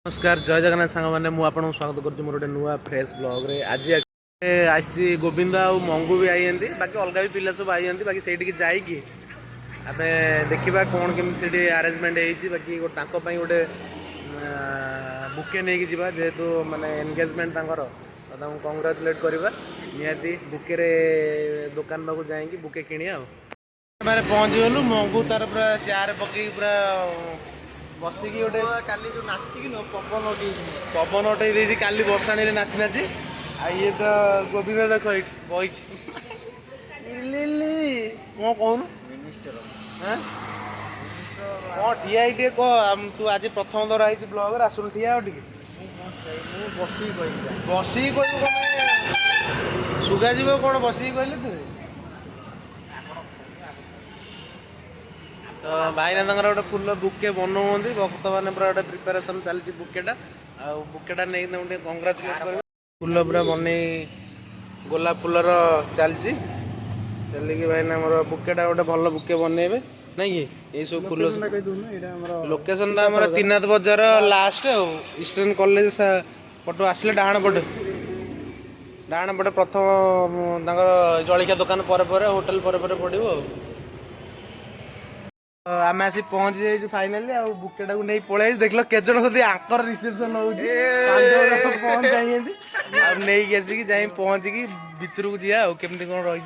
नमस्कार जय जगन्नाथ सांग मैंने मुझे स्वागत कर गोटे नुआ फ्रेश ब्लॉग रे आज आसी गोविंद आ मंगू भी आई बाकी अलग भी पिला सब आई बाकी से जाइए आम देखा कौन केमी आरेंजमेंट होती बाकी गोटे बुके नहीं कि जेहेतु माने एंगेजमेंट कंग्राचुलेट करवा निहाती बुके रे दुकान पाक जाइए बुके किणिया मैंने पहुँची गलु मंगू तार पूरा चेयर पकई पूरा बसिकी गोटे काली जो नाचिकी न पवन उठी पवन उठे काली बसाणी नाची नाची आ ये तो गोविंद देख बही कौन कहून मिनिस्टर हाँ कौन ठिया कह तू आज प्रथम थर आई ब्लॉग आसुन ठिया टे बसिकी कह बसिकी कह सुगा जीव कौन बसिकी कहले तू तो भाईना गोटे फुल बुके बनाऊँगी भक्त मैंने पूरा गोटे प्रिपेरेसन चलती बुकेटा बुकेटा नहीं गोटे कंग्राचुलेट कर फुल पूरा बन गोलाप फुलर चलती चलिए भाईना मोर बुकेटा गोटे भल बुके बनइबे नहीं कि ये सब फुल लोकेशन आम तीनाथ बजार लास्ट ईस्टर्न कॉलेज पटू आसले डाण पटे प्रथम जलिया दुकान पर होटेल पर पड़ो आम आसी पहुंची जाइए फाइनाली आ बुकेटा को नहीं पलि देख लो केत जन आंकर रिसेप्शन हो पहुंच जाइए नहीं आसिक जा पहुंचिकी भितर को जा केमती कौन रही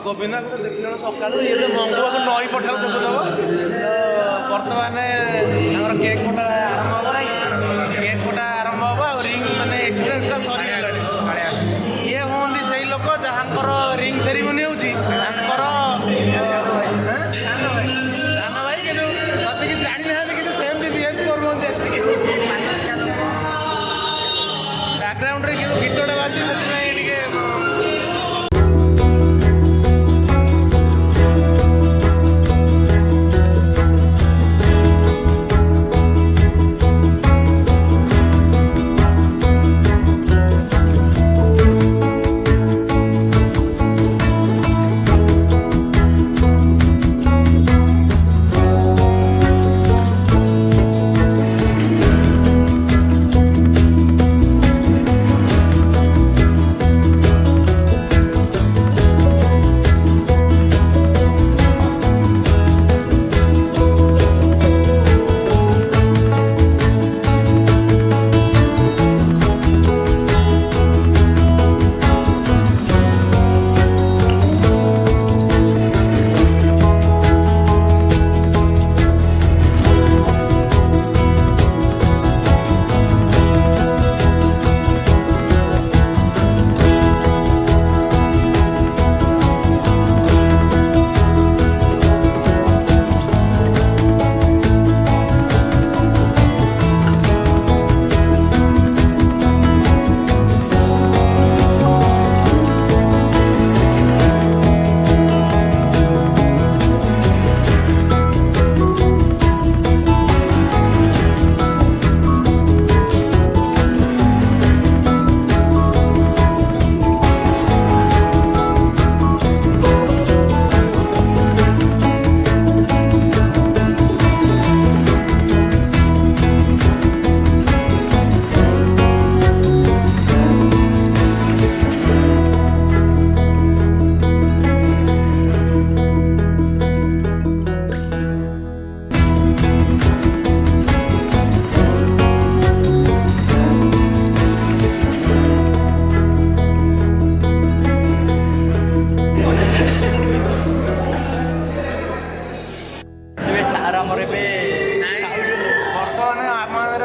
गोविंद को देख सका ये मंगू को नई पठाऊ देखुद बर्तमान केक कटा आरंभ केक कटा आरंभ हम रिंग मैंने एक्सचेंज सरी ये हूँ से लोक जहाँ रिंग सेरिमनी होती जान भाई कि जानी ना कि सेमती बिहेव कर बैकग्राउंड गीतटे बाजी से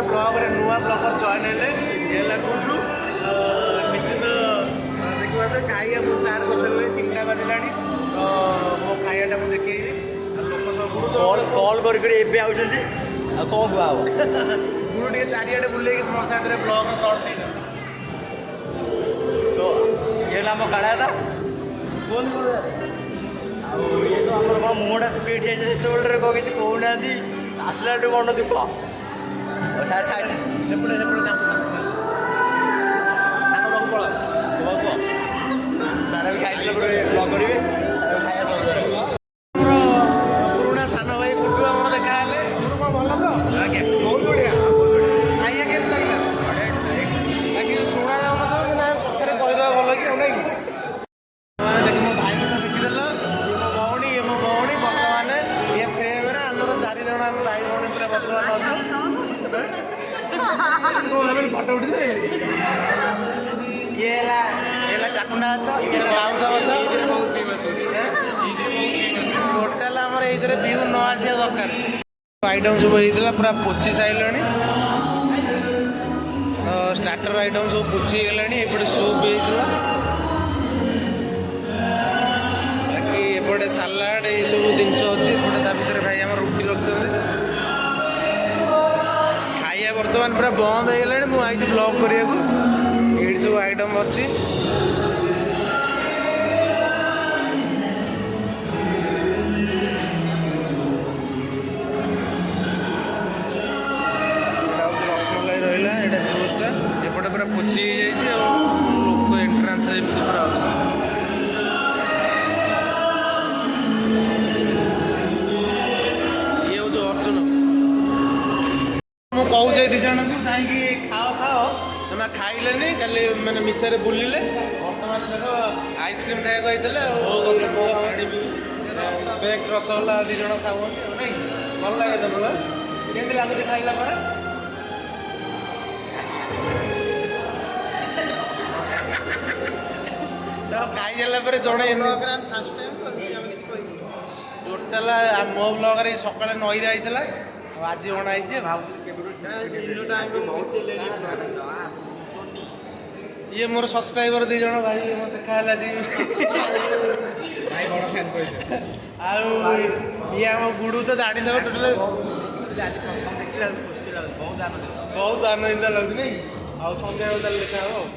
ବ୍ଲଗ୍ରେ ନୂଆ ବ୍ଲଗର ଜଏନ୍ ହେଲେ ଇଏ ହେଲା ଗୁଣ୍ଡୁ। ନିଶ୍ଚିତ ଦେଖିବା ତ ଖାଇବା ମୁଁ ଷ୍ଟାର୍ଟ କରିସାରିଲି, 3ଟା ବାଜିଲାଣି। ତ ମୋ ଖାଇବାଟା ମୁଁ ଦେଖେଇବି। ଆଉ ଲୋକ ସବୁ କଲ୍ କରିକି ଏବେ ଆଉଛନ୍ତି ଆଉ କ'ଣ କୁହା ହବ। ଗୁରୁ ଟିକେ ଚାରିଆଡ଼େ ବୁଲେଇକି ସମସ୍ତ ସାଥିରେ ବ୍ଲଗ୍ ସର୍ଟ ନେଇଯାଉ। ତ ଇଏ ହେଲା ଆମ କାଳିଆଟା ଆଉ ଇଏ ତ ଆମର କ'ଣ ମୁହଁଟା ଶୁଖେଇ ଠିଆ ହେଇଛି ଯେତେବେଳେ କ'ଣ କିଛି କହୁନାହାନ୍ତି, ଆସିଲାଠୁ ମନ ଦୁଃଖ। ସାର୍ ଖାଇ ସେପଟେ ତାଙ୍କ ପାଖକୁ ପଳାଅ। ସାର୍ ବି ଖାଇସାରିଲା ପରେ ବ୍ଲଗ୍ କରିବେ ଆଉ ଖାଇବା ସବୁ କରିବେ। ଆମର ପୁରୁଣା ସାନ ଭାଇ ଗୁଡୁ ଆମର ଦେଖା ହେଲେ। ଗୁଡୁ କ'ଣ ଭଲ ତ? ଆଜ୍ଞା ବହୁତ ବଢ଼ିଆ। ଖାଇବା କେମିତି ଲାଗିଲା? ବାକି ଶୁଣା ଯାଉନଥିବ କିନ୍ତୁ ଆମେ ପଛରେ କହିଦେବା ଭଲ କି ଆଉ ନାଇଁ କି? ଦେଖି ମୋ ଭାଇ କଥା ଦେଖିଦେଲ, ଇଏ ମୋ ଭଉଣୀ ବର୍ତ୍ତମାନ ଇଏ ଫ୍ରେମ୍ରେ ଆମର 4 ଜଣ ଆମେ ଭାଇ ଭଉଣୀ ପୁରା ବର୍ତ୍ତମାନ ଅଛୁ। ଫଟୋ ଉଠିଦେବେ। ଇଏ ହେଲା ଚାକୁଣ୍ଡା ଗଛ, ଇଏ ବାଉଁଶ ଗଛ। ଟୋଟାଲ ଆମର ଏଇଥିରେ ଭିଉ ନ ଆସିବା ଦରକାର। ଆଇଟମ୍ ସବୁ ହେଇଥିଲା ପୁରା ପୋଛି ସାରିଲାଣି। ଷ୍ଟାର୍ଟର ଆଇଟମ୍ ସବୁ ପୋଛି ହେଇଗଲାଣି। ଏପଟେ ସୁପ୍ ହେଇଥିଲା, ବାକି ଏପଟେ ସାଲାଡ଼ ଏଇସବୁ ଜିନିଷ ଅଛି। ଏପଟେ ତା ଭିତରେ ଭାଇ ଆମର ରୁଟି ରଖିଛନ୍ତି। ଖାଇବା ବର୍ତ୍ତମାନ ପୁରା ବନ୍ଦ ହେଇଗଲାଣି। ମୁଁ ଆଇଛି ବ୍ଲଗ୍ କରିବାକୁ। ଏଇଠି ସବୁ ଆଇଟମ୍ ଅଛି। ରସମଲାଇ ରହିଲା, ଏଇଟା ଜୁସ୍ଟା। ଏପଟେ ପୁରା ପୋଛି ହେଇଯାଇଛି ଆଉ ଲୋକ ଏଣ୍ଟ୍ରାନ୍ସ ଏମିତି ପୁରା ଅଛି। ଇଏ ହେଉଛି ଅର୍ଜୁନ। ମୁଁ କହୁଛି ଏ 2 ଜଣଙ୍କୁ କାହିଁକି ଖାଅ ତମେ ଖାଇଲେନି, କାଲି ମାନେ ମିଛରେ ବୁଲିଲେ। ବର୍ତ୍ତମାନ ଦେଖ ଆଇସ୍କ୍ରିମ୍ ଖାଇବାକୁ ହେଇଥିଲେ ଆଉ ବେକ୍ ରସଗୋଲା 2 ଜଣ ଖାଉଛନ୍ତି ନାଇଁ। ଭଲ ଲାଗେ ତମର? କେମିତି ଲାଗୁଛି ଖାଇଲା ପରେ? ଖାଇସାରିଲା ପରେ ଜଣେ ଟୋଟାଲ ମୋ ବ୍ଲଗରେ ସକାଳେ ନଈରେ ହେଇଥିଲା ଆଉ ଆଜି ଅଣା ହେଇଛି। ଭାବୁଛି ଇଏ ମୋର ସବସ୍କ୍ରାଇବର 2 ଜଣ ଭାଇ ମୋର ଦେଖା ହେଲା ସେ ଆଉ ଇଏ ଆମ ଗୁଡୁ ତ ଜାଣିଦେବ ଟୋଟାଲ। ବହୁତ ଆନନ୍ଦିତ ଲାଗୁଛି ନାଇଁ। ଆଉ ସନ୍ଧ୍ୟାବେଳ ତାହେଲେ ଦେଖା ହବ ଆଉ।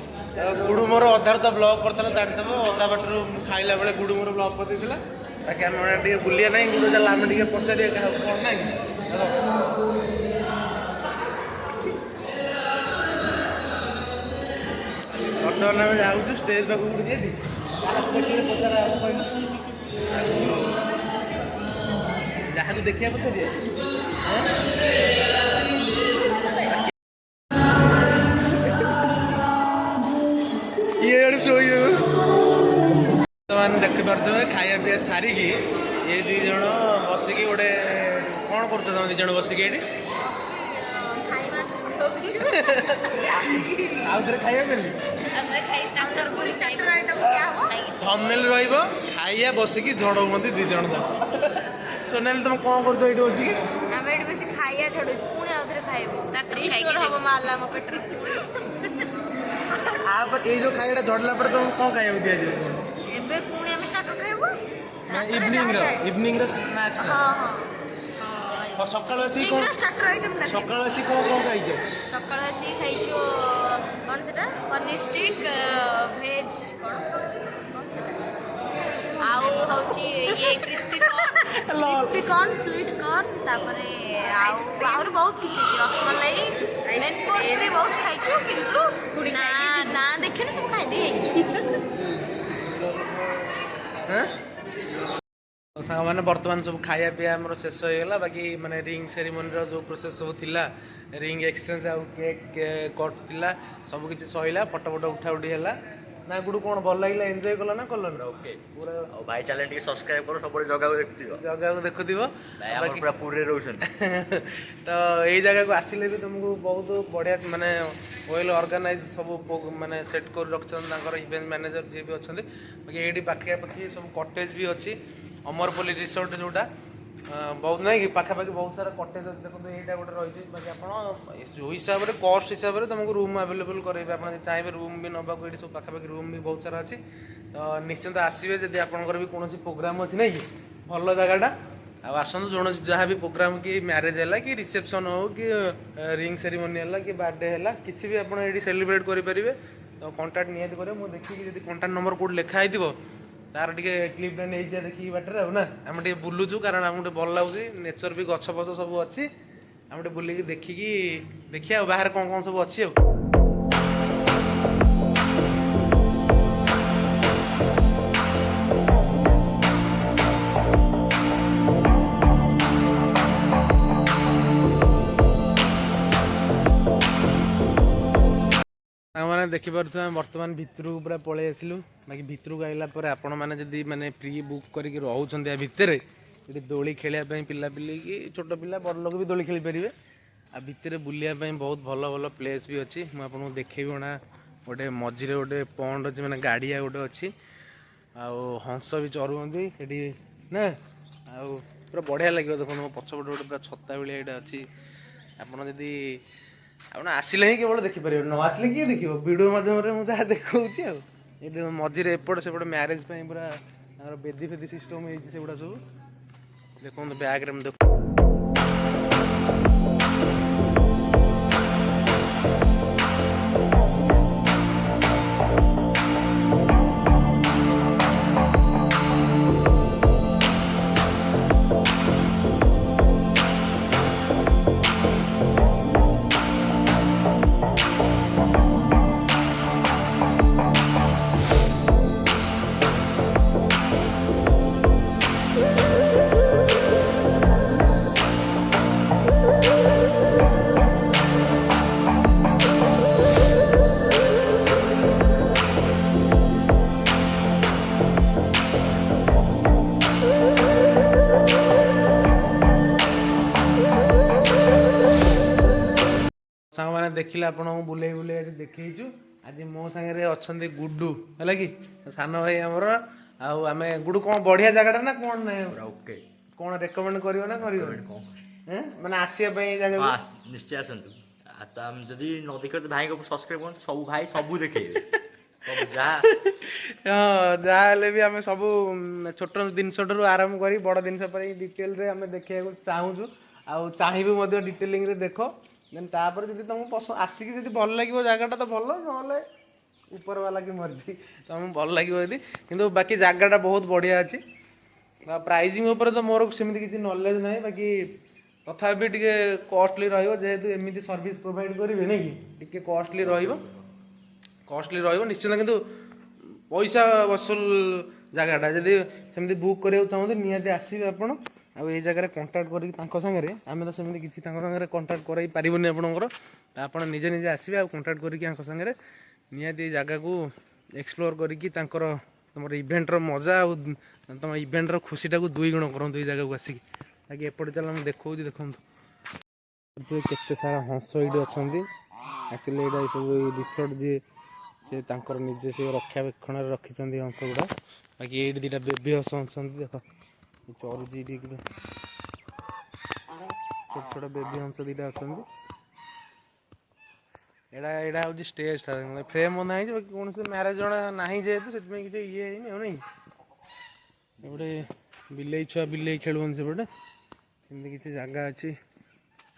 ଗୁଡୁ ମୋର ଅଧାରୁ ତ ବ୍ଲଗ୍ କରିଥିଲା ଜାଣିଥିବ। ଅଧା ବାଟରୁ ମୁଁ ଖାଇଲା ବେଳେ ଗୁଡୁ ମୋର ବ୍ଲଗ୍ କରିଦେଇଥିଲା। ବାକି ଆମେ ଟିକେ ବୁଲିବା ନାହିଁ। ଗୁଡୁ ଚାଲ ଆମେ ଟିକେ ପଚାରିବା କାହାକୁ କ'ଣ ନାହିଁ। ବର୍ତ୍ତମାନ ଆମେ ଯାଉଛୁ ଷ୍ଟେଜ୍ ପାଖକୁ ଟିକେ ଯାହାକୁ ଦେଖିବା ପଚାରିବା। ଇଏ ଏଠି ଶୋଇ ବର୍ତ୍ତମାନ ଦେଖିପାରୁଥିବେ ଖାଇବା ପିଇବା ସାରିକି ଏ 2 ଜଣ ବସିକି ଗୋଟେ କ'ଣ କରୁଛ ତମେ 2 ଜଣ ବସିକି ଏଠି? ଆଉ ଥରେ ଖାଇବା କେମିତି? ଥମ୍ବନେଲ୍ ରହିବ ଖାଇବା ବସିକି ଝଡ଼ ହୁଅନ୍ତି 2 ଜଣ ଯାକ। ସୋନାଲି ତମେ କ'ଣ କରୁଛ ଏଇଠି ବସିକି? ଆମେ ଏଠି ବସି ଖାଇବା ଛଡୁଛୁ, ପୁଣି ଆଉ ଥରେ ଖାଇବୁ। ରିଷ୍ଟୋର ହବ ମାରିଲା ଆମ ପେଟରେ। ଏଇ ଯୋଉ ଖାଇବାଟା ଝଡ଼ିଲା ପରେ ତମକୁ କ'ଣ ଖାଇବାକୁ ଦିଆଯିବ? ଏବେ ପୁଣି ଆମେ ଷ୍ଟାର୍ଟର ଖାଇବୁ। ଇଭିନିଂର ସ୍ନାକ୍ସ। ସକାଳୁ ଆସିକି କ'ଣ ଷ୍ଟାର୍ଟର ଆଇଟମ୍ ନା ସକାଳୁ ଆସିକି କ'ଣ ଖାଇଛ? ସକାଳୁ ଆସିକି ଖାଇଛୁ କ'ଣ ସେଟା ପନିର ଷ୍ଟିକ୍ ଭେଜ୍ କ'ଣ ସେଟା ଆଉ ହେଉଛି ଇଏ କ୍ରିସ୍ପି କର୍ନ ସୁଇଟ୍ କର୍ନ ତାପରେ ଆହୁରି ବହୁତ କିଛି ଅଛି। ରସମଲାଇ ମେନ୍ କୋର୍ସ ବି ବହୁତ ଖାଇଛୁ କିନ୍ତୁ ନା ଦେଖିନୁ ସବୁ ଖାଇଦେଇ ହେଇଛୁ। ସାଙ୍ଗମାନେ ବର୍ତ୍ତମାନ ସବୁ ଖାଇବା ପିଇବା ଆମର ଶେଷ ହେଇଗଲା। ବାକି ମାନେ ରିଙ୍ଗ ସେରିମନିର ଯେଉଁ ପ୍ରୋସେସ୍ ସବୁ ଥିଲା, ରିଙ୍ଗ ଏକ୍ସଚେଞ୍ଜ ଆଉ କେକ୍ କଟ୍ ଥିଲା, ସବୁ କିଛି ସରିଲା। ଫଟୋ ଉଠା ଉଠି ହେଲା। ନା ଗୁଡୁ କ'ଣ ଭଲ ଲାଗିଲା? ଏନ୍ଜୟ କଲ ନା କଲନି? ଓକେ ପୁରା ଆଉ ଭାଇ ଚ୍ୟାନେଲ ଟିକେ ସବସ୍କ୍ରାଇବ କର, ସବୁବେଳେ ଜଗାକୁ ଦେଖୁଥିବ। ବାକି ପୁରା ପୁରୀରେ ରହୁଛନ୍ତି। ତ ଏଇ ଜାଗାକୁ ଆସିଲେ ବି ତୁମକୁ ବହୁତ ବଢ଼ିଆ ମାନେ ୱେଲ୍ ଅର୍ଗାନାଇଜ୍ ସବୁ ମାନେ ସେଟ୍ କରି ରଖିଛନ୍ତି ତାଙ୍କର ଇଭେଣ୍ଟ ମ୍ୟାନେଜର ଯିଏ ବି ଅଛନ୍ତି। ବାକି ଏଇଠି ପାଖାପାଖି ସବୁ କଟେଜ୍ ବି ଅଛି। ଅମରପଲ୍ଲୀ ରିସୋର୍ଟ ଯେଉଁଟା ବହୁତ ନାହିଁ କି ପାଖାପାଖି ବହୁତ ସାରା କଟେଜ ଅଛି ଦେଖନ୍ତୁ ଏଇଟା ଗୋଟେ ରହିଛି ବାକି ଆପଣ ଯେଉଁ ହିସାବରେ କଷ୍ଟ ହିସାବରେ ତୁମକୁ ରୁମ୍ ଆଭେଲେବଲ୍ କରାଇବେ ଆପଣ ଯଦି ଚାହିଁବେ ରୁମ୍ ବି ନେବାକୁ ଏଇଠି ସବୁ ପାଖାପାଖି ରୁମ୍ ବି ବହୁତ ସାରା ଅଛି ତ ନିଶ୍ଚିନ୍ତ ଆସିବେ ଯଦି ଆପଣଙ୍କର ବି କୌଣସି ପ୍ରୋଗ୍ରାମ୍ ଅଛି ନାଇଁ କି ଭଲ ଜାଗାଟା ଆଉ ଆସନ୍ତୁ କୌଣସି ଯାହା ବି ପ୍ରୋଗ୍ରାମ୍ କି ମ୍ୟାରେଜ୍ ହେଲା କି ରିସେପସନ୍ ହେଉ କି ରିଙ୍ଗ ସେରିମନି ହେଲା କି ବାର୍ଥଡେ ହେଲା କିଛି ବି ଆପଣ ଏଇଠି ସେଲିବ୍ରେଟ୍ କରିପାରିବେ ତ କଣ୍ଟାକ୍ଟ ନିହାତି କରିବେ ମୁଁ ଦେଖିକି ଯଦି କଣ୍ଟାକ୍ଟ ନମ୍ବର କେଉଁଠି ଲେଖା ହେଇଥିବ ତାର ଟିକେ କ୍ଲିପ୍ଟା ନେଇଯିବା ଦେଖିକି ବାଟରେ ଆଉ ନା ଆମେ ଟିକେ ବୁଲୁଛୁ କାରଣ ଆମକୁ ଟିକେ ଭଲ ଲାଗୁଛି ନେଚର ବି ଗଛ ଫଛ ସବୁ ଅଛି ଆମେ ଟିକେ ବୁଲିକି ଦେଖିକି ଦେଖିବା ଆଉ ବାହାରେ କ'ଣ କ'ଣ ସବୁ ଅଛି ଆଉ ମାନେ ଦେଖିପାରୁଥିବେ ଆମେ ବର୍ତ୍ତମାନ ଭିତରକୁ ପୁରା ପଳେଇ ଆସିଲୁ ବାକି ଭିତରକୁ ଆସିଲା ପରେ ଆପଣମାନେ ଯଦି ମାନେ ପ୍ରି ବୁକ୍ କରିକି ରହୁଛନ୍ତି ଆ ଭିତରେ ଏଠି ଦୋଳି ଖେଳିବା ପାଇଁ ପିଲାପିଲି କି ଛୋଟ ପିଲା ବଡ଼ ଲୋକ ବି ଦୋଳି ଖେଳିପାରିବେ ଆଉ ଭିତରେ ବୁଲିବା ପାଇଁ ବହୁତ ଭଲ ଭଲ ପ୍ଲେସ୍ ବି ଅଛି ମୁଁ ଆପଣଙ୍କୁ ଦେଖେଇବି ନା ଗୋଟେ ମଝିରେ ଗୋଟେ ପଣ୍ଡ ଅଛି ମାନେ ଗାଡ଼ିଆ ଗୋଟେ ଅଛି ଆଉ ହଂସ ବି ଚରୁଛନ୍ତି ସେଠି ନା ଆଉ ପୁରା ବଢ଼ିଆ ଲାଗିବ ଦେଖନ୍ତୁ ମୋ ପଛପଟେ ଗୋଟେ ପୁରା ଛତା ଭଳିଆ ଏଇଟା ଅଛି ଆପଣ ଯଦି ଆପଣ ଆସିଲେ ହିଁ କେବଳ ଦେଖିପାରିବେ ନ ଆସିଲେ କିଏ ଦେଖିବ ଭିଡ଼ିଓ ମାଧ୍ୟମରେ ମୁଁ ଯାହା ଦେଖାଉଛି ଆଉ ଏଠି ମଝିରେ ଏପଟେ ସେପଟେ ମ୍ୟାରେଜ୍ ପାଇଁ ପୁରା ଆମର ବେଦି ଫେଦି ସିଷ୍ଟମ୍ ହେଇଛି ସେଗୁଡ଼ା ସବୁ ଦେଖନ୍ତୁ ବ୍ୟାଗ୍ରେ ମୁଁ ଦେଖୁ ସାଙ୍ଗମାନେ ଦେଖିଲେ ଆପଣଙ୍କୁ ବୁଲେଇ ବୁଲେଇ ଏଠି ଦେଖେଇଛୁ ଆଜି ମୋ ସାଙ୍ଗରେ ଅଛନ୍ତି ଗୁଡୁ ହେଲା କି ସାନ ଭାଇ ଆମର ଆଉ ଆମେ ଗୁଡୁ କ'ଣ ବଢିଆ ଜାଗାଟା ନା କ'ଣ ନାହିଁ ଓକେ କ'ଣ ରେକମେଣ୍ଡ କରିବ ନା କରିବ ମାନେ ଆସିବା ପାଇଁ ଏଇ ଜାଗାକୁ ନିଶ୍ଚୟ ଆସନ୍ତୁ ତ ଆମେ ଯଦି ନ ଦେଖିବ ତ ଭାଇଙ୍କୁ ସବସ୍କ୍ରାଇବ୍ କରନ୍ତୁ ସବୁ ଭାଇ ସବୁ ଦେଖେଇବେ ସବୁ ଯାହା ହଁ ଯାହା ହେଲେ ବି ଆମେ ସବୁ ଛୋଟ ଜିନିଷଠାରୁ ଆରମ୍ଭ କରି ବଡ଼ ଜିନିଷ ପାଇଁ ଡିଟେଲରେ ଆମେ ଦେଖିବାକୁ ଚାହୁଁଛୁ ଆଉ ଚାହିଁବୁ ମଧ୍ୟ ଡିଟେଲିଂରେ ଦେଖ ଦେନ୍ ତାପରେ ଯଦି ତମକୁ ପସନ୍ଦ ଆସିକି ଯଦି ଭଲ ଲାଗିବ ଜାଗାଟା ତ ଭଲ ନହେଲେ ଉପର ବାଲା କି ମର୍ଜି ତମକୁ ଭଲ ଲାଗିବ ଯଦି କିନ୍ତୁ ବାକି ଜାଗାଟା ବହୁତ ବଢ଼ିଆ ଅଛି ପ୍ରାଇଜିଂ ଉପରେ ତ ମୋର ସେମିତି କିଛି ନଲେଜ ନାହିଁ ବାକି ତଥାପି ଟିକେ କଷ୍ଟଲି ରହିବ ଯେହେତୁ ଏମିତି ସର୍ଭିସ୍ ପ୍ରୋଭାଇଡ଼ କରିବେ ନାଇଁ କି ଟିକେ କଷ୍ଟଲି ରହିବ ନିଶ୍ଚିନ୍ତ କିନ୍ତୁ ପଇସା ବସୁଲ ଜାଗାଟା ଯଦି ସେମିତି ବୁକ୍ କରିବାକୁ ଚାହୁଁଛନ୍ତି ନିହାତି ଆସିବେ ଆପଣ ଆଉ ଏଇ ଜାଗାରେ କଣ୍ଟାକ୍ଟ କରିକି ତାଙ୍କ ସାଙ୍ଗରେ ଆମେ ତ ସେମିତି କିଛି ତାଙ୍କ ସାଙ୍ଗରେ କଣ୍ଟାକ୍ଟ କରାଇ ପାରିବୁନି ଆପଣଙ୍କର ତ ଆପଣ ନିଜେ ନିଜେ ଆସିବେ ଆଉ କଣ୍ଟାକ୍ଟ କରିକି ତାଙ୍କ ସାଙ୍ଗରେ ନିହାତି ଏଇ ଜାଗାକୁ ଏକ୍ସପ୍ଲୋର କରିକି ତାଙ୍କର ତମର ଇଭେଣ୍ଟର ମଜା ଆଉ ତମ ଇଭେଣ୍ଟର ଖୁସିଟାକୁ ଦୁଇ ଗୁଣ କରନ୍ତୁ ଏଇ ଜାଗାକୁ ଆସିକି ବାକି ଏପଟେ ଚାଲ ମୁଁ ଦେଖାଉଛି ଦେଖନ୍ତୁ କେତେ ସାରା ହଂସ ଏଇଠି ଅଛନ୍ତି ଆକ୍ଚୁଆଲି ଏଇଟା ସବୁ ଏଇ ରିସର୍ଟ ଯିଏ ସେ ତାଙ୍କର ନିଜେ ସେ ରକ୍ଷାବେକ୍ଷଣରେ ରଖିଛନ୍ତି ହଂସ ଗୁଡ଼ା ବାକି ଏଇଠି ଦୁଇଟା ବେବି ହଂସ ଅଛନ୍ତି ଦେଖ ଚରୁଛି ଟିକେ ଛୋଟ ଛୋଟ ବେବି ହଂସ ଦୁଇଟା ଅଛନ୍ତି ଏଇଟା ହେଉଛି ଷ୍ଟେଜ୍ଟା ଫ୍ରେମ୍ ବନା ହେଇଛି ବାକି କୌଣସି ମ୍ୟାରେଜ୍ ଜଣା ନାହିଁ ଯେହେତୁ ସେଥିପାଇଁ କିଛି ଇଏ ହେଇନି ଆଉ ନାଇଁ ଏପଟେ ବିଲେଇ ଛୁଆ ବିଲେଇ ଖେଳୁଛନ୍ତି ସେପଟେ ଏମିତି କିଛି ଜାଗା ଅଛି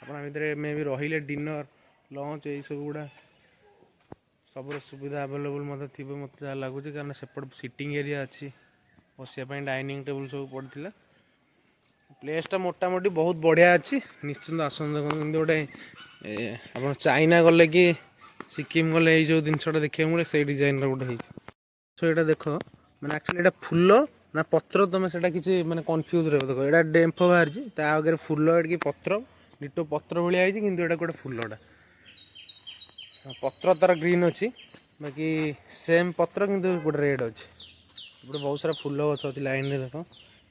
ଆପଣ ଭିତରେ ମେ ବି ରହିଲେ ଡିନର ଲଞ୍ଚ ଏଇସବୁ ଗୁଡ଼ା ସବୁର ସୁବିଧା ଆଭେଲେବୁଲ୍ ମଧ୍ୟ ଥିବ ମୋତେ ଯାହା ଲାଗୁଛି କାରଣ ସେପଟେ ସିଟିଂ ଏରିଆ ଅଛି ବସିବା ପାଇଁ ଡାଇନିଂ ଟେବୁଲ୍ ସବୁ ପଡ଼ିଥିଲା ପ୍ଲେସ୍ଟା ମୋଟାମୋଟି ବହୁତ ବଢ଼ିଆ ଅଛି ନିଶ୍ଚିନ୍ତ ଆସନ୍ତୁ ଦେଖନ୍ତୁ କିନ୍ତୁ ଗୋଟେ ଆପଣ ଚାଇନା ଗଲେ କି ସିକିମ୍ ଗଲେ ଏଇ ଯେଉଁ ଜିନିଷଟା ଦେଖିବାକୁ ମିଳେ ସେଇ ଡିଜାଇନର ଗୋଟେ ହେଇଛି ସୋ ଏଇଟା ଦେଖ ମାନେ ଆକ୍ଚୁଆଲି ଏଇଟା ଫୁଲ ନା ପତ୍ର ତୁମେ ସେଇଟା କିଛି ମାନେ କନଫ୍ୟୁଜ୍ ରହିବ ଦେଖ ଏଇଟା ଡେମ୍ଫ ବାହାରିଛି ତା ଆଗରେ ଫୁଲ ଏଠିକି ପତ୍ର ଡିଟୋ ପତ୍ର ଭଳିଆ ହେଇଛି କିନ୍ତୁ ଏଇଟା ଗୋଟେ ଫୁଲଟା ପତ୍ର ତାର ଗ୍ରୀନ୍ ଅଛି ବାକି ସେମ୍ ପତ୍ର କିନ୍ତୁ ଗୋଟେ ରେଡ୍ ଅଛି ଗୋଟେ ବହୁତ ସାରା ଫୁଲ ଗଛ ଅଛି ଲାଇନରେ ଦେଖ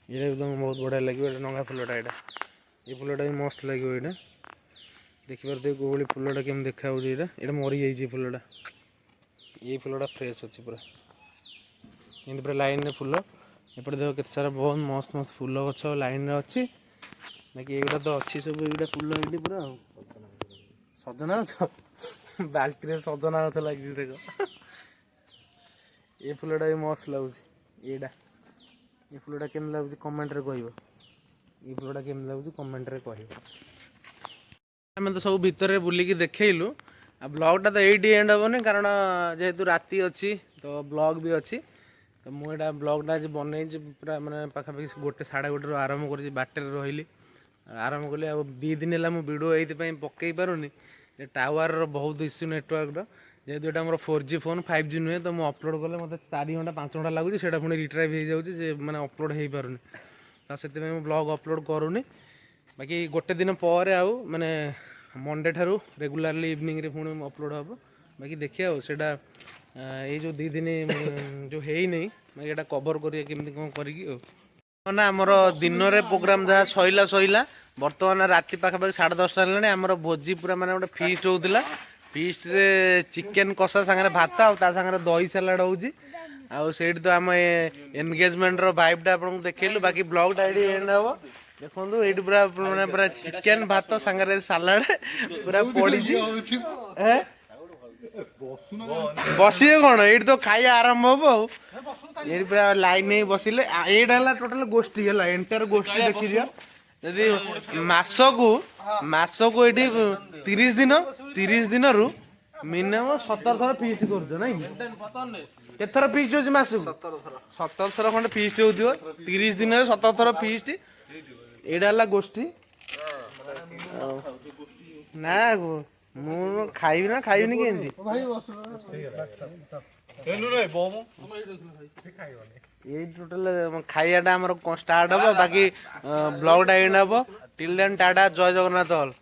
ଏଇଟା ବି ତୁମକୁ ବହୁତ ବଢ଼ିଆ ଲାଗିବ ଏଇଟା ନଙ୍ଗା ଫୁଲଟା ଏଇଟା ଏଇ ଫୁଲଟା ବି ମସ୍ତ ଲାଗିବ ଏଇଟା ଦେଖିପାରୁଥିବେ କେଉଁଭଳି ଫୁଲଟା କେମିତି ଦେଖାଯାଉଛି ଏଇଟା ମରିଯାଇଛି ଏ ଫୁଲଟା ଏଇ ଫୁଲଟା ଫ୍ରେଶ୍ ଅଛି ପୁରା ଏମିତି ପୁରା ଲାଇନରେ ଫୁଲ ଏପଟେ ଦେଖ କେତେ ସାରା ବହୁତ ମସ୍ତ ମସ୍ତ ଫୁଲ ଗଛ ଲାଇନରେ ଅଛି ବାକି ଏଗୁଡ଼ା ତ ଅଛି ସବୁ ଏଗୁଡ଼ା ଫୁଲ ଏଇଠି ପୁରା ଆଉ ସଜନା ଗଛ ବାଲ୍ଟିରେ ସଜନା ଗଛ ଲାଗିଛି ଦେଖ। ଏ ଫୁଲଟା ବି ମସ୍ତ ଲାଗୁଛି ଏଇଟା। ଏ ଫୁଲଟା କେମିତି ଲାଗୁଛି କମେଣ୍ଟରେ କହିବ। ଏ ଫୁଲଟା କେମିତି ଲାଗୁଛି କମେଣ୍ଟରେ କହିବ। ଆମେ ତ ସବୁ ଭିତରେ ବୁଲିକି ଦେଖେଇଲୁ। ଆଉ ବ୍ଲଗ୍ଟା ତ ଏଇଠି ଏଣ୍ଡ ହେବନି କାରଣ ଯେହେତୁ ରାତି ଅଛି ତ ବ୍ଲଗ୍ ବି ଅଛି। ତ ମୁଁ ଏଇଟା ବ୍ଲଗ୍ଟା ଆଜି ବନେଇଛି ପୁରା ମାନେ ପାଖାପାଖି 1 ସାଢ଼େ 1ରୁ ଆରମ୍ଭ କରିଛି। ବାଟରେ ରହିଲି ଆରମ୍ଭ କଲି। ଆଉ 2 ଦିନ ହେଲା ମୁଁ ଭିଡ଼ିଓ ଏଇଥିପାଇଁ ପକେଇ ପାରୁନି ଯେ ଟାୱାରର ବହୁତ ଇସ୍ୟୁ ନେଟୱାର୍କର। ଯେହେତୁ ଏଇଟା ଆମର 4G ଫୋନ୍ 5G ନୁହେଁ ତ ମୁଁ ଅପଲୋଡ଼ କଲେ ମୋତେ 4 ଘଣ୍ଟା 5 ଘଣ୍ଟା ଲାଗୁଛି। ସେଇଟା ପୁଣି ରିଟ୍ରାଇଭ୍ ହେଇଯାଉଛି ଯେ ମାନେ ଅପଲୋଡ଼ ହେଇପାରୁନି। ତ ସେଥିପାଇଁ ମୁଁ ବ୍ଲଗ୍ ଅପଲୋଡ଼ କରୁନି। ବାକି 1 ଦିନ ପରେ ଆଉ ମାନେ ମଣ୍ଡେ ଠାରୁ ରେଗୁଲାରଲି ଇଭିନିଂରେ ପୁଣି ଅପଲୋଡ଼ ହେବ। ବାକି ଦେଖିବା ଆଉ ସେଇଟା ଏଇ ଯେଉଁ 2 ଦିନ ଯେଉଁ ହେଇନି ବାକି ଏଇଟା କଭର୍ କରିବା କେମିତି କ'ଣ କରିକି ଆଉ। ନା ଆମର ଦିନରେ ପ୍ରୋଗ୍ରାମ ଯାହା ସଇଲା ବର୍ତ୍ତମାନ ରାତି ପାଖାପାଖି 10:30 ହେଲାଣି। ଆମର ଭୋଜି ପୁରା ମାନେ ଗୋଟେ ଫିଷ୍ଟ ହଉଥିଲା। ଫିଷ୍ଟରେ ଚିକେନ କଷା ସାଙ୍ଗରେ ଭାତ ଆଉ ତା ସାଙ୍ଗରେ ଦହି ସାଲାଡ଼ ହଉଛି। ଆଉ ସେଇଠି ତ ଆମ ଏନଗେଜମେଣ୍ଟର ଭାଇବ୍ଟା ଆପଣଙ୍କୁ ଦେଖେଇଲୁ। ବାକି ବ୍ଲଗ୍ଟା ଏଇଠି ଏଣ୍ଡ ହେବ। ଦେଖନ୍ତୁ ଏଇଠି ପୁରା ମାନେ ପୁରା ଚିକେନ ଭାତ ସାଙ୍ଗରେ ସାଲାଡ଼ ପୁରା ପଡ଼ିଛି। ବସିବେ କ'ଣ ଏଇଠି ତ ଖାଇବା ଆରମ୍ଭ ହବ ଆଉ। ଏଇଠି ପୁରା ଲାଇନ ହେଇ ବସିଲେ। ଏଇଟା ହେଲା ଟୋଟାଲ ଗୋଷ୍ଠୀ ହେଲା ଏଣ୍ଟାର ଗୋଷ୍ଠୀ ଦେଖିଦିଅ। ଯଦି ମାସକୁ ଏଇଠି 30 ଦିନରୁ ମିନିମମ୍ 17 ଥର ଫିଷ୍ଟ କରୁଛ ନାଇଁ କି? କେତେଥର ଫିଷ୍ଟ ହଉଛି ମାସକୁ? 17 ଥର ଖଣ୍ଡେ ଫିଷ୍ଟ ହଉଥିବ। 30 ଦିନରେ 17 ଥର ଫିଷ୍ଟ। ଏଇଟା ହେଲା ଗୋଷ୍ଠୀ। ନା ମୁଁ ଖାଇବି ନା ଖାଇବିନି କେମିତି? ଏଇ ଟୋଟାଲ ଖାଇବାଟା ଆମର ଷ୍ଟାର୍ଟ ହବ। ବାକି ବ୍ଲଗଟା ଏଣ୍ଡ ହବ। ଟିଲ୍ ଦେନ୍ ଟାଟା ଜୟ ଜଗନ୍ନାଥ ଅଲ୍।